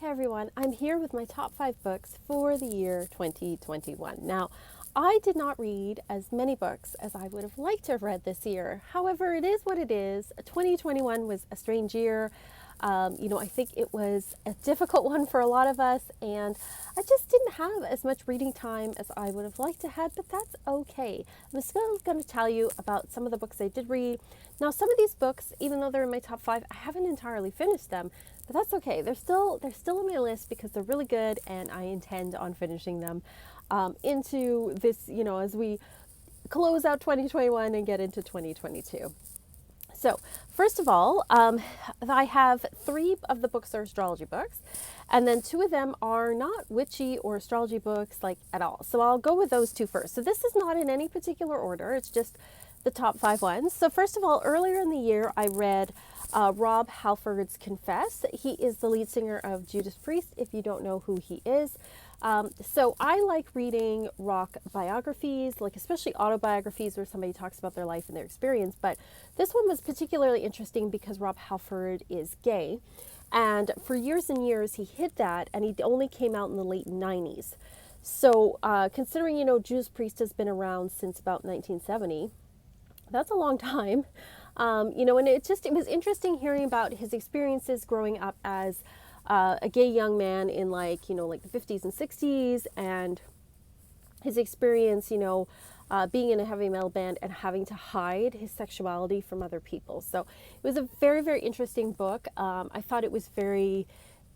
everyone, I'm here with my top 5 books for the year 2021. Now, I did not read as many books as I would have liked to have read this year. However, it is what it is. 2021 was a strange year. I think it was a difficult one for a lot of us, and I just didn't have as much reading time as I would have liked to have, but that's okay. I'm still going to tell you about some of the books I did read. Now, some of these books, even though they're in my top 5, I haven't entirely finished them, but that's okay. They're still on my list because they're really good, and I intend on finishing them into this, as we close out 2021 and get into 2022. So, first of all, I have 3 of the books are astrology books, and then 2 of them are not witchy or astrology books at all. So I'll go with those 2 first. So this is not in any particular order. It's just the top 5 ones. So first of all, earlier in the year, I read Rob Halfords Confession. He is the lead singer of Judas Priest, if you don't know who he is. So I like reading rock biographies, especially autobiographies where somebody talks about their life and their experience. But this one was particularly interesting because Rob Halford is gay. And for years and years, he hid that, and he only came out in the late 90s. So considering, Judas Priest has been around since about 1970, that's a long time. And it was interesting hearing about his experiences growing up as a gay young man in the 50s and 60s, and his experience, being in a heavy metal band and having to hide his sexuality from other people. So it was a very, very interesting book. I thought it was very,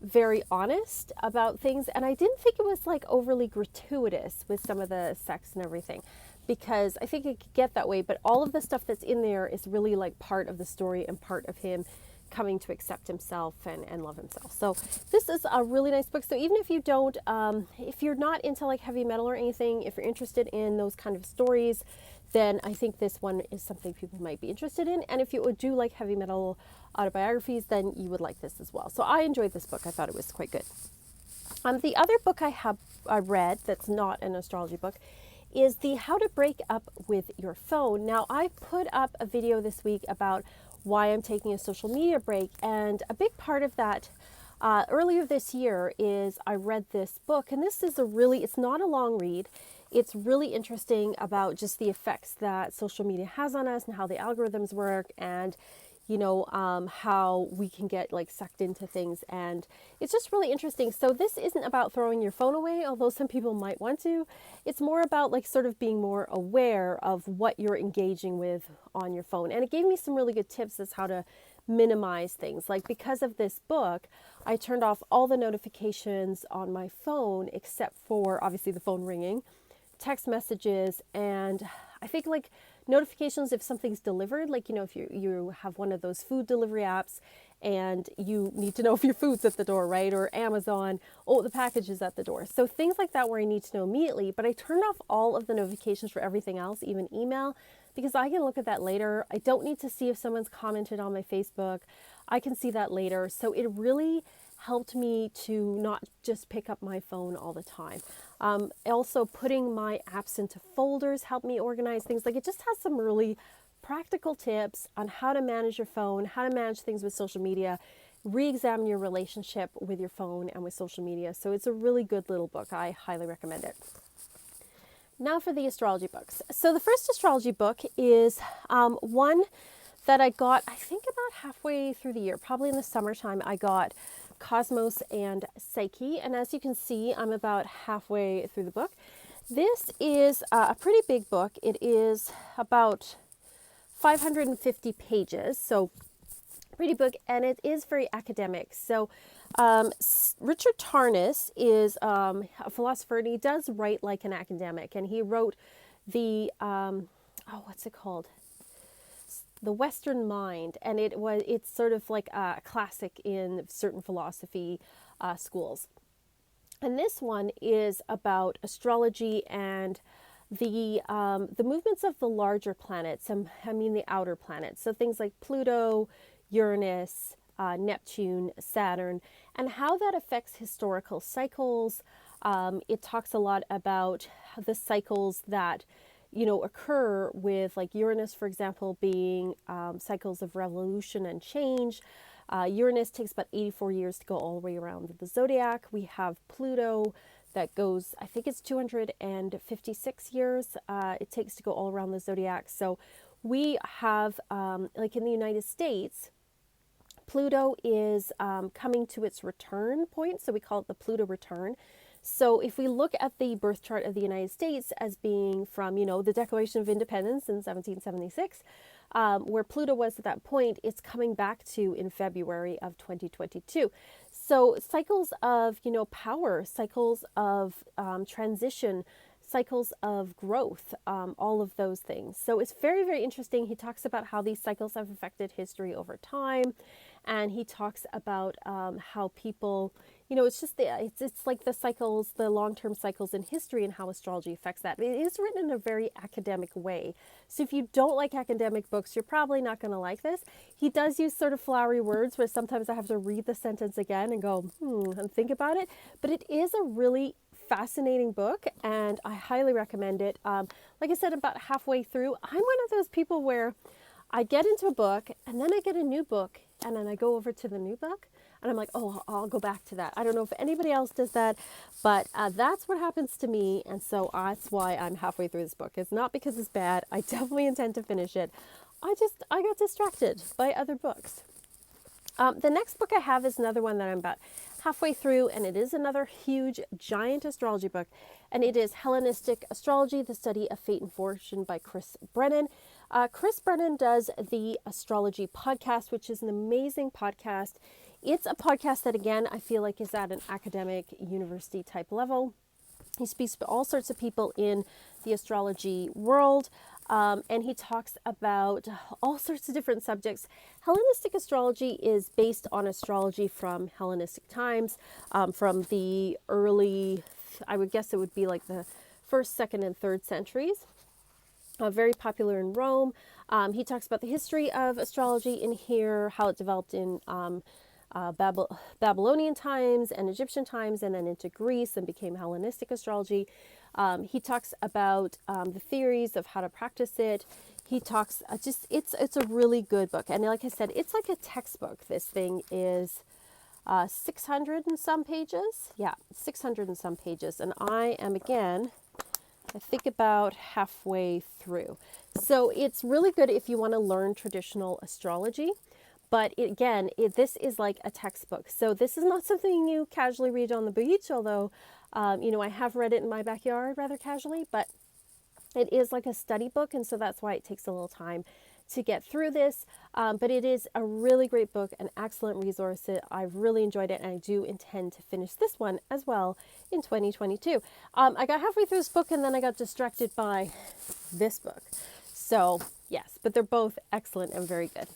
very honest about things, and I didn't think it was overly gratuitous with some of the sex and everything, because I think it could get that way, but all of the stuff that's in there is really part of the story and part of him coming to accept himself and love himself. So this is a really nice book. So even if you don't, if you're not into heavy metal or anything, if you're interested in those kind of stories, then I think this one is something people might be interested in. And if you do like heavy metal autobiographies, then you would like this as well. So I enjoyed this book. I thought it was quite good. The other book I read that's not an astrology book is the How to Break Up with Your Phone. Now, I put up a video this week about why I'm taking a social media break, and a big part of that earlier this year is I read this book, and this is it's not a long read. It's really interesting about just the effects that social media has on us and how the algorithms work, and how we can get sucked into things, and it's just really interesting. So this isn't about throwing your phone away, although some people might want to. It's more about sort of being more aware of what you're engaging with on your phone. And it gave me some really good tips as how to minimize things. Because of this book, I turned off all the notifications on my phone except for obviously the phone ringing, text messages, and I think notifications if something's delivered, if you have one of those food delivery apps and you need to know if your food's at the door, right? Or Amazon, oh, the package is at the door. So things like that where I need to know immediately, but I turned off all of the notifications for everything else, even email, because I can look at that later. I don't need to see if someone's commented on my Facebook. I can see that later. So it really helped me to not just pick up my phone all the time. Also putting my apps into folders helped me organize things. It just has some really practical tips on how to manage your phone, how to manage things with social media, re-examine your relationship with your phone and with social media. So it's a really good little book. I highly recommend it. Now for the astrology books. So the first astrology book is one that I got, I think about halfway through the year, probably in the summertime. I got Cosmos and Psyche, and as you can see, I'm about halfway through the book. This is a pretty big book. It is about 550 pages, so pretty big, and it is very academic. So Richard Tarnas is a philosopher, and he does write like an academic, and he wrote the what's it called? The Western Mind, and it's sort of like a classic in certain philosophy schools. And this one is about astrology and the movements of the larger planets. I mean the outer planets. So things like Pluto, Uranus, Neptune, Saturn, and how that affects historical cycles. It talks a lot about the cycles that occur with Uranus, for example, being cycles of revolution and change. Uranus takes about 84 years to go all the way around the zodiac. We have Pluto that goes, I think it's 256 years it takes to go all around the zodiac. So we have, like in the United States, Pluto is coming to its return point, so we call it the Pluto return. So if we look at the birth chart of the United States as being from, the Declaration of Independence in 1776, where Pluto was at that point, it's coming back to in February of 2022. So cycles of, power, cycles of transition, cycles of growth, all of those things. So it's very, very interesting. He talks about how these cycles have affected history over time. And he talks about how people, it's just it's like the cycles, the long-term cycles in history and how astrology affects that. It is written in a very academic way. So if you don't like academic books, you're probably not going to like this. He does use sort of flowery words where sometimes I have to read the sentence again and go, and think about it. But it is a really fascinating book, and I highly recommend it. Like I said, about halfway through, I'm one of those people where I get into a book and then I get a new book and then I go over to the new book and I'm like, oh, I'll go back to that. I don't know if anybody else does that, but that's what happens to me. And so that's why I'm halfway through this book. It's not because it's bad. I definitely intend to finish it. I got distracted by other books. The next book I have is another one that I'm about halfway through, and it is another huge, giant astrology book, and it is Hellenistic Astrology, the Study of Fate and Fortune by Chris Brennan. Chris Brennan does the Astrology Podcast, which is an amazing podcast. It's a podcast that, again, I feel like is at an academic university type level. He speaks to all sorts of people in the astrology world. And he talks about all sorts of different subjects. Hellenistic astrology is based on astrology from Hellenistic times, from the early, I would guess it would be like the 1st, 2nd, and 3rd centuries. Very popular in Rome. He talks about the history of astrology in here, how it developed in Babylonian times and Egyptian times, and then into Greece and became Hellenistic astrology. He talks about the theories of how to practice it. He talks it's a really good book. And like I said, it's like a textbook. This thing is 600 and some pages. Yeah, 600 and some pages. And I am, again, I think about halfway through. So it's really good if you want to learn traditional astrology. But this is like a textbook. So this is not something you casually read on the beach, although, I have read it in my backyard rather casually, but it is like a study book. And so that's why it takes a little time to get through this. But it is a really great book, an excellent resource. I've really enjoyed it, and I do intend to finish this one as well in 2022. I got halfway through this book and then I got distracted by this book. So yes, but they're both excellent and very good.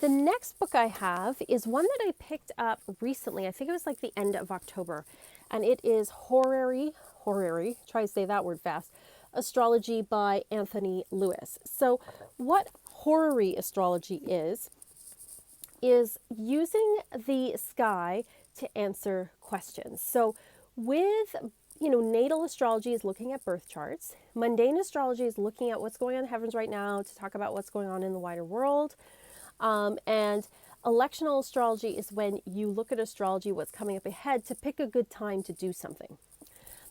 The next book I have is one that I picked up recently. I think it was like the end of October. And it is Horary, try to say that word fast, Astrology by Anthony Lewis. So what horary astrology is using the sky to answer questions. So with, natal astrology is looking at birth charts. Mundane astrology is looking at what's going on in the heavens right now to talk about what's going on in the wider world. And electional astrology is when you look at astrology, what's coming up ahead, to pick a good time to do something.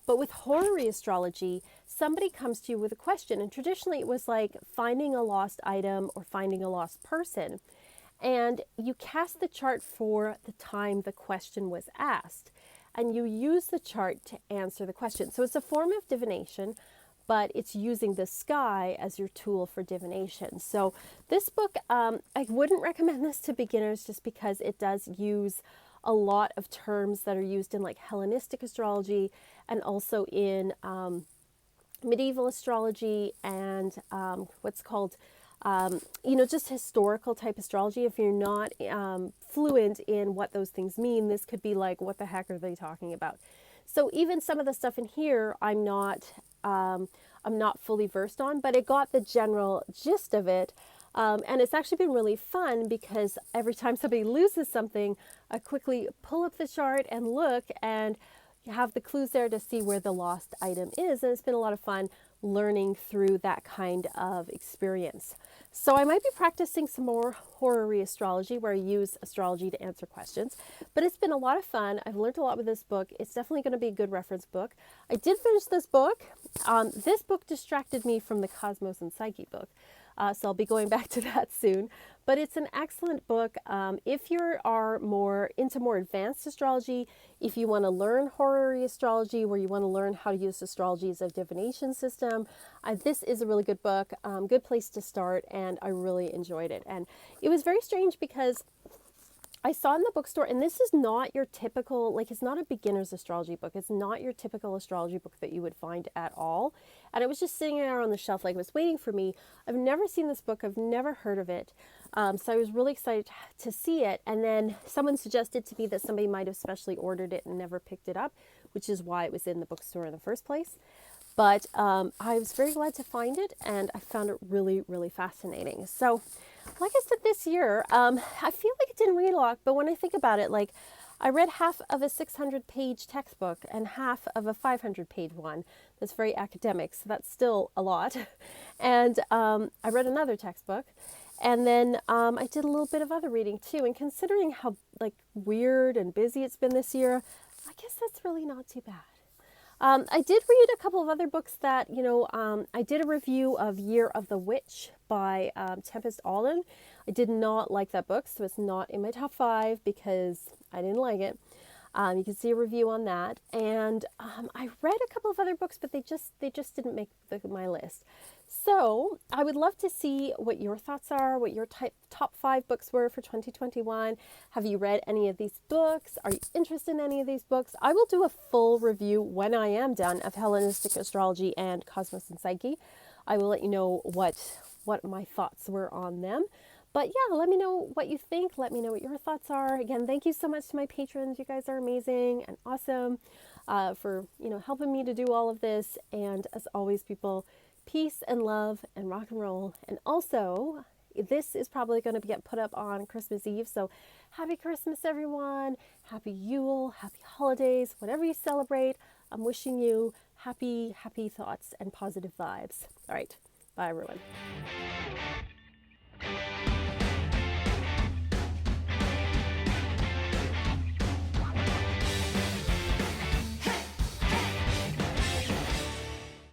But with horary astrology, somebody comes to you with a question. And traditionally it was like finding a lost item or finding a lost person. And you cast the chart for the time the question was asked. And you use the chart to answer the question. So it's a form of divination, but it's using the sky as your tool for divination. So this book, I wouldn't recommend this to beginners just because it does use a lot of terms that are used in like Hellenistic astrology and also in medieval astrology and what's called, just historical type astrology. If you're not fluent in what those things mean, this could be like, what the heck are they talking about? So even some of the stuff in here, I'm not fully versed on, but it got the general gist of it. And it's actually been really fun because every time somebody loses something, I quickly pull up the chart and look and have the clues there to see where the lost item is. And it's been a lot of fun learning through that kind of experience. So I might be practicing some more horary astrology where I use astrology to answer questions, but it's been a lot of fun. I've learned a lot with this book. It's definitely going to be a good reference book. I did finish this book. This book distracted me from the Cosmos and Psyche book. So I'll be going back to that soon. But it's an excellent book. If you are more into more advanced astrology, if you want to learn horary astrology, where you want to learn how to use astrology as a divination system, this is a really good book. Good place to start, and I really enjoyed it. And it was very strange because I saw in the bookstore, and this is not your typical, like, it's not a beginner's astrology book. It's not your typical astrology book that you would find at all. And it was just sitting there on the shelf, like it was waiting for me. I've never seen this book. I've never heard of it. So I was really excited to see it. And then someone suggested to me that somebody might have specially ordered it and never picked it up, which is why it was in the bookstore in the first place. But I was very glad to find it, and I found it really, really fascinating. So, like I said, this year, I feel like I didn't read a lot, but when I think about it, like, I read half of a 600-page textbook and half of a 500-page one. That's very academic, so that's still a lot. And I read another textbook, and then I did a little bit of other reading too. And considering how, like, weird and busy it's been this year, I guess that's really not too bad. I did read a couple of other books that, I did a review of Year of the Witch by Tempest Alden. I did not like that book, so it's not in my top 5 because I didn't like it. You can see a review on that. And I read a couple of other books, but they just didn't make my list. So I would love to see what your thoughts are, what your top 5 books were for 2021. Have you read any of these books? Are you interested in any of these books? I will do a full review when I am done of Hellenistic Astrology and Cosmos and Psyche. I will let you know what my thoughts were on them. But yeah, let me know what you think. Let me know what your thoughts are. Again, thank you so much to my patrons. You guys are amazing and awesome for helping me to do all of this. And as always, people, peace and love and rock and roll. And also, this is probably going to get put up on Christmas Eve. So happy Christmas, everyone. Happy Yule, happy holidays, whatever you celebrate. I'm wishing you happy thoughts and positive vibes. All right. Bye, everyone.